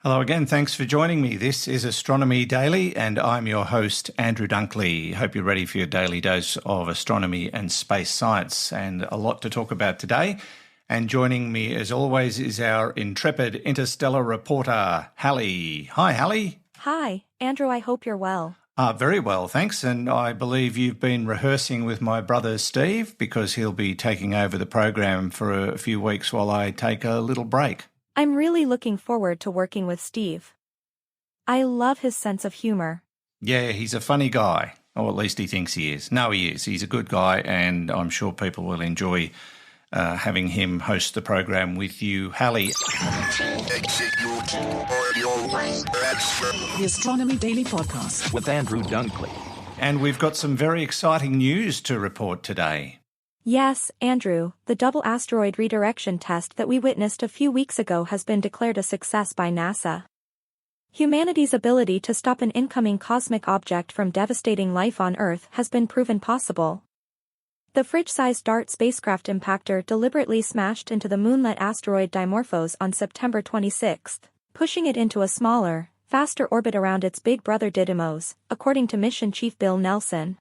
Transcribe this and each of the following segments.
Hello again, thanks for joining me. This is Astronomy Daily and I'm your host, Andrew Dunkley. Hope you're ready for your daily dose of astronomy and space science, and a lot to talk about today. And joining me as always is our intrepid interstellar reporter, Halley. Hi, Halley. Hi, Andrew, I hope you're well. Very well, thanks. And I believe you've been rehearsing with my brother Steve because he'll be taking over the program for a few weeks while I take a little break. I'm really looking forward to working with Steve. I love his sense of humor. Yeah, he's a funny guy, or at least he thinks he is. No, he is. He's a good guy, and I'm sure people will enjoy having him host the program with you, Halley. The Astronomy Daily Podcast with Andrew Dunkley. And we've got some very exciting news to report today. Yes, Andrew, the double asteroid redirection test that we witnessed a few weeks ago has been declared a success by NASA. Humanity's ability to stop an incoming cosmic object from devastating life on Earth has been proven possible. The fridge-sized DART spacecraft impactor deliberately smashed into the moonlet asteroid Dimorphos on September 26, pushing it into a smaller, faster orbit around its big brother Didymos, according to Mission Chief Bill Nelson.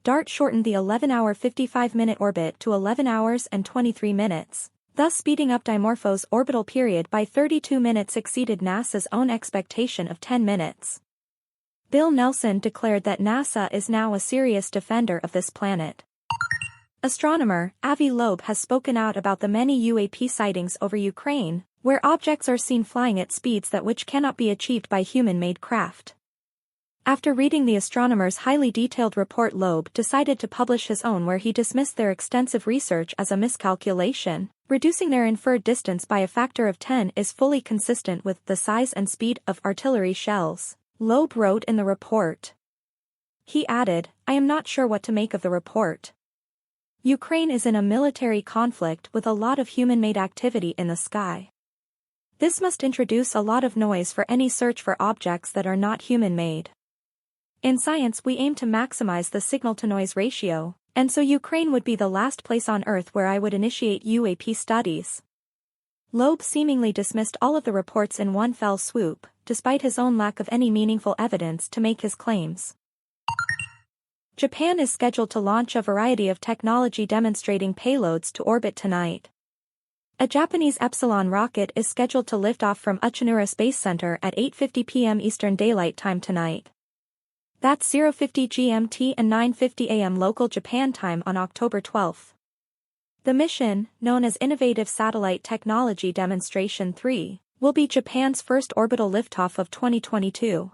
DART shortened the 11-hour 55-minute orbit to 11 hours and 23 minutes, thus speeding up Dimorphos' orbital period by 32 minutes, exceeded NASA's own expectation of 10 minutes. Bill Nelson declared that NASA is now a serious defender of this planet. Astronomer Avi Loeb has spoken out about the many UAP sightings over Ukraine, where objects are seen flying at speeds that which cannot be achieved by human-made craft. After reading the astronomers' highly detailed report, Loeb decided to publish his own, where he dismissed their extensive research as a miscalculation. Reducing their inferred distance by a factor of 10 is fully consistent with the size and speed of artillery shells, Loeb wrote in the report. He added, "I am not sure what to make of the report. Ukraine is in a military conflict with a lot of human-made activity in the sky. This must introduce a lot of noise for any search for objects that are not human-made. In science, we aim to maximize the signal-to-noise ratio, and so Ukraine would be the last place on Earth where I would initiate UAP studies." Loeb seemingly dismissed all of the reports in one fell swoop, despite his own lack of any meaningful evidence to make his claims. Japan is scheduled to launch a variety of technology demonstrating payloads to orbit tonight. A Japanese Epsilon rocket is scheduled to lift off from Uchinoura Space Center at 8:50 p.m. Eastern Daylight Time tonight. That's 0:50 GMT and 9:50 a.m. local Japan time on October 12. The mission, known as Innovative Satellite Technology Demonstration 3, will be Japan's first orbital liftoff of 2022.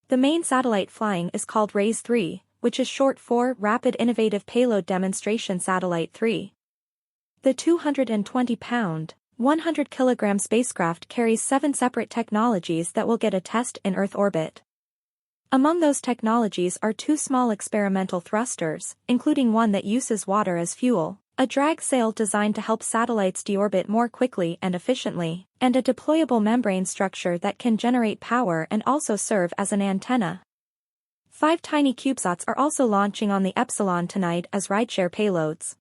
The main satellite flying is called RAISE 3, which is short for Rapid Innovative Payload Demonstration Satellite 3. The 220-pound, 100-kilogram spacecraft carries 7 separate technologies that will get a test in Earth orbit. Among those technologies are 2 small experimental thrusters, including one that uses water as fuel, a drag sail designed to help satellites deorbit more quickly and efficiently, and a deployable membrane structure that can generate power and also serve as an antenna. 5 tiny CubeSats are also launching on the Epsilon tonight as rideshare payloads.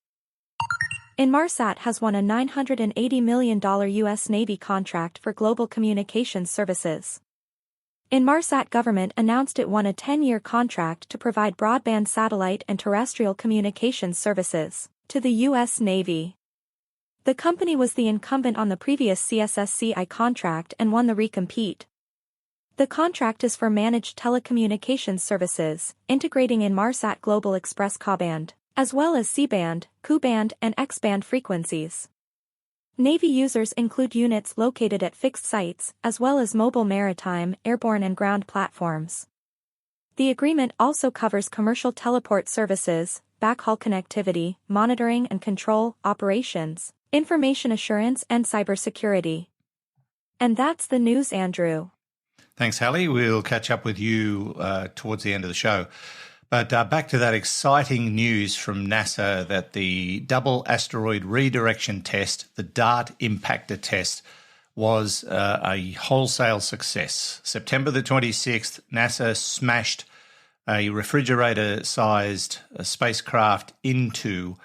Inmarsat has won a $980 million U.S. Navy contract for global communications services. Inmarsat government announced it won a 10-year contract to provide broadband satellite and terrestrial communications services to the U.S. Navy. The company was the incumbent on the previous CSSCI contract and won the recompete. The contract is for managed telecommunications services, integrating Inmarsat Global Express Ka-band, as well as C-band, Ku-band and X-band frequencies. Navy users include units located at fixed sites, as well as mobile maritime, airborne and ground platforms. The agreement also covers commercial teleport services, backhaul connectivity, monitoring and control, operations, information assurance and cybersecurity. And that's the news, Andrew. Thanks, Halley. We'll catch up with you towards the end of the show. But back to that exciting news from NASA that the double asteroid redirection test, the DART impactor test, was a wholesale success. September the 26th, NASA smashed a refrigerator-sized spacecraft into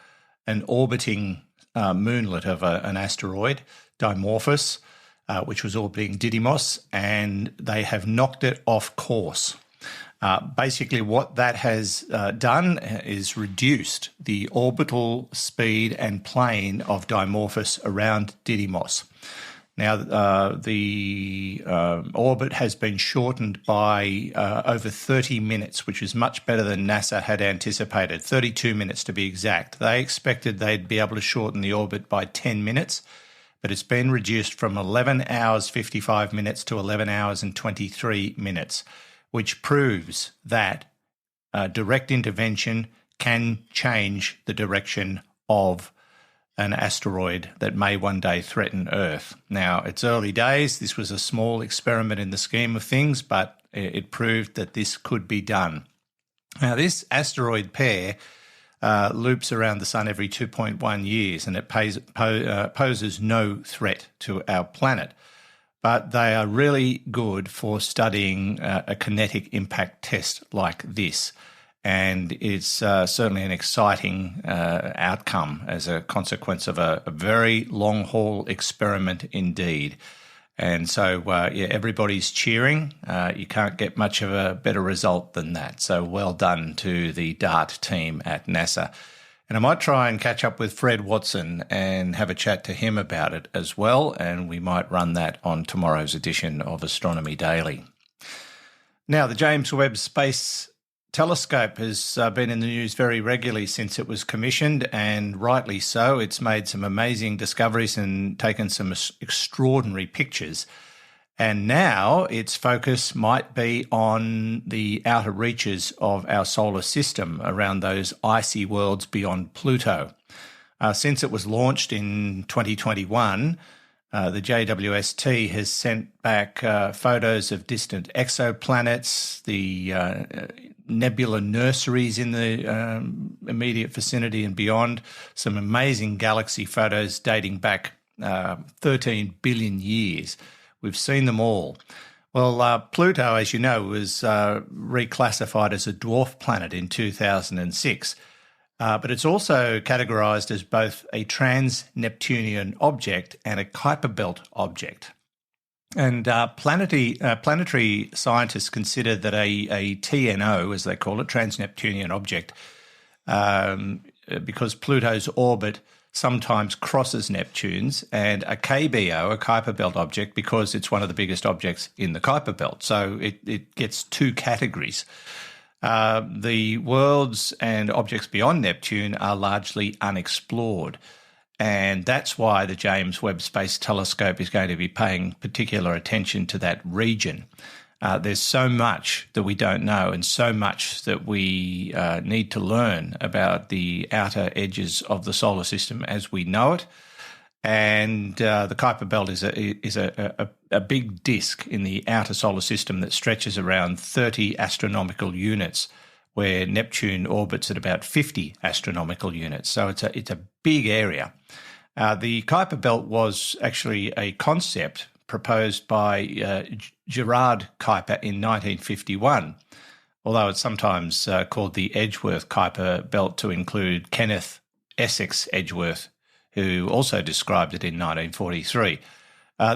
an orbiting moonlet of an asteroid, Dimorphos. which was orbiting Didymos, and they have knocked it off course. Basically, what that has done is reduced the orbital speed and plane of Dimorphos around Didymos. Now, the orbit has been shortened by over 30 minutes, which is much better than NASA had anticipated, 32 minutes to be exact. They expected they'd be able to shorten the orbit by 10 minutes, but it's been reduced from 11 hours 55 minutes to 11 hours and 23 minutes, which proves that direct intervention can change the direction of an asteroid that may one day threaten Earth. Now, it's early days. This was a small experiment in the scheme of things, but it proved that this could be done. Now, this asteroid pair loops around the sun every 2.1 years, and it poses no threat to our planet. But they are really good for studying a kinetic impact test like this. And it's certainly an exciting outcome as a consequence of a very long-haul experiment indeed. And so, everybody's cheering. You can't get much of a better result than that. So well done to the DART team at NASA. And I might try and catch up with Fred Watson and have a chat to him about it as well. And we might run that on tomorrow's edition of Astronomy Daily. Now, the James Webb Space Telescope has been in the news very regularly since it was commissioned, and rightly so. It's made some amazing discoveries and taken some extraordinary pictures. And now its focus might be on the outer reaches of our solar system, around those icy worlds beyond Pluto. Since it was launched in 2021, the JWST has sent back photos of distant exoplanets, the nebula nurseries in the immediate vicinity and beyond, some amazing galaxy photos dating back 13 billion years. We've seen them all. Well, Pluto, as you know, was reclassified as a dwarf planet in 2006, but it's also categorised as both a trans-Neptunian object and a Kuiper Belt object. And planetary scientists consider that a TNO, as they call it, trans-Neptunian object, because Pluto's orbit sometimes crosses Neptune's, and a KBO, a Kuiper Belt object, because it's one of the biggest objects in the Kuiper Belt. So it gets two categories. The worlds and objects beyond Neptune are largely unexplored. And that's why the James Webb Space Telescope is going to be paying particular attention to that region. There's so much that we don't know, and so much that we need to learn about the outer edges of the solar system as we know it. And the Kuiper Belt is a big disk in the outer solar system that stretches around 30 astronomical units, where Neptune orbits at about 50 astronomical units. So it's a big area. The Kuiper Belt was actually a concept proposed by Gerard Kuiper in 1951, although it's sometimes called the Edgeworth Kuiper Belt to include Kenneth Essex Edgeworth, who also described it in 1943.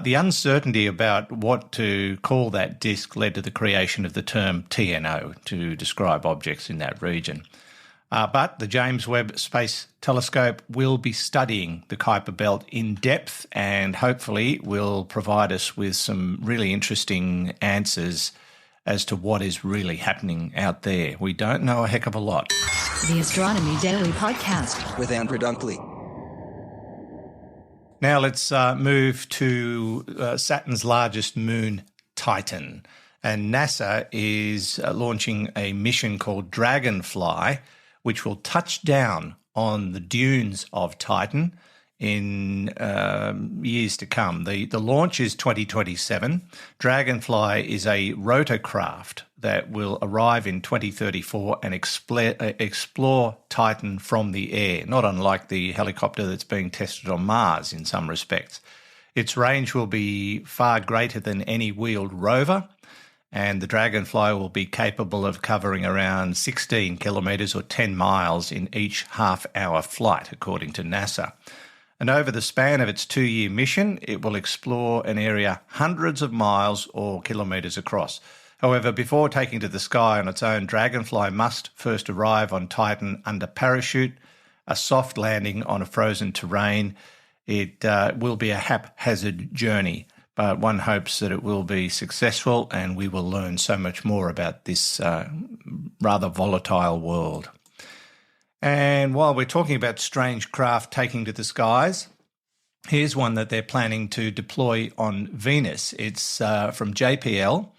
The uncertainty about what to call that disk led to the creation of the term TNO to describe objects in that region. But the James Webb Space Telescope will be studying the Kuiper Belt in depth, and hopefully will provide us with some really interesting answers as to what is really happening out there. We don't know a heck of a lot. The Astronomy Daily Podcast with Andrew Dunkley. Now let's move to Saturn's largest moon, Titan. And NASA is launching a mission called Dragonfly, which will touch down on the dunes of Titan in years to come. The launch is 2027. Dragonfly is a rotorcraft that will arrive in 2034 and explore Titan from the air, not unlike the helicopter that's being tested on Mars in some respects. Its range will be far greater than any wheeled rover, and the Dragonfly will be capable of covering around 16 kilometres or 10 miles in each half-hour flight, according to NASA. And over the span of its 2-year mission, it will explore an area hundreds of miles or kilometres across. However, before taking to the sky on its own, Dragonfly must first arrive on Titan under parachute, a soft landing on a frozen terrain. It will be a haphazard journey, but one hopes that it will be successful and we will learn so much more about this rather volatile world. And while we're talking about strange craft taking to the skies, here's one that they're planning to deploy on Venus. It's from JPL.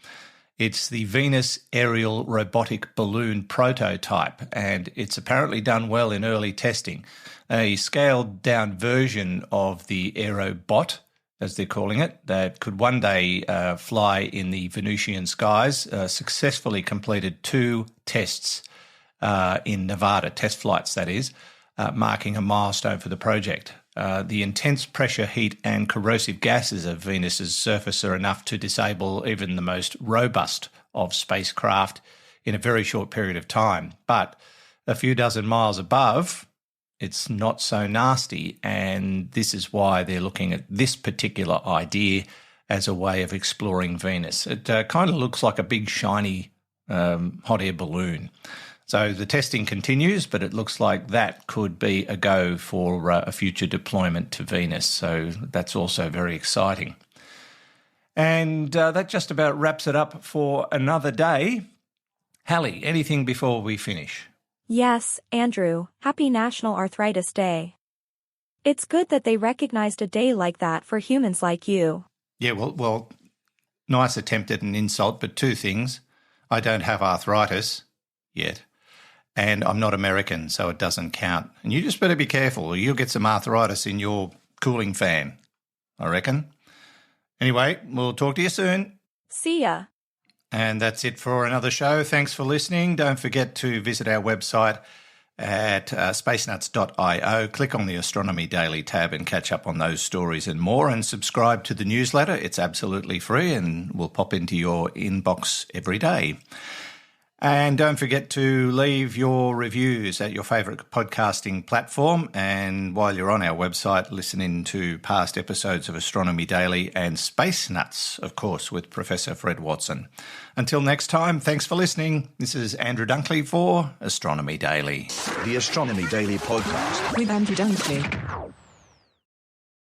It's the Venus Aerial Robotic Balloon prototype, and it's apparently done well in early testing. A scaled-down version of the Aerobot, as they're calling it, that could one day fly in the Venusian skies, successfully completed 2 tests in Nevada, test flights that is, marking a milestone for the project. The intense pressure, heat and corrosive gases of Venus's surface are enough to disable even the most robust of spacecraft in a very short period of time. But a few dozen miles above, it's not so nasty, and this is why they're looking at this particular idea as a way of exploring Venus. It kind of looks like a big shiny hot air balloon. So the testing continues, but it looks like that could be a go for a future deployment to Venus. So that's also very exciting. And that just about wraps it up for another day. Halley, anything before we finish? Yes, Andrew, happy National Arthritis Day. It's good that they recognized a day like that for humans like you. Yeah, well, nice attempt at an insult, but 2 things. I don't have arthritis yet. And I'm not American, so it doesn't count. And you just better be careful or you'll get some arthritis in your cooling fan, I reckon. Anyway, we'll talk to you soon. See ya. And that's it for another show. Thanks for listening. Don't forget to visit our website at spacenuts.io. Click on the Astronomy Daily tab and catch up on those stories and more, and subscribe to the newsletter. It's absolutely free and will pop into your inbox every day. And don't forget to leave your reviews at your favourite podcasting platform. And while you're on our website, listen in to past episodes of Astronomy Daily and Space Nuts, of course, with Professor Fred Watson. Until next time, thanks for listening. This is Andrew Dunkley for Astronomy Daily. The Astronomy Daily Podcast with Andrew Dunkley.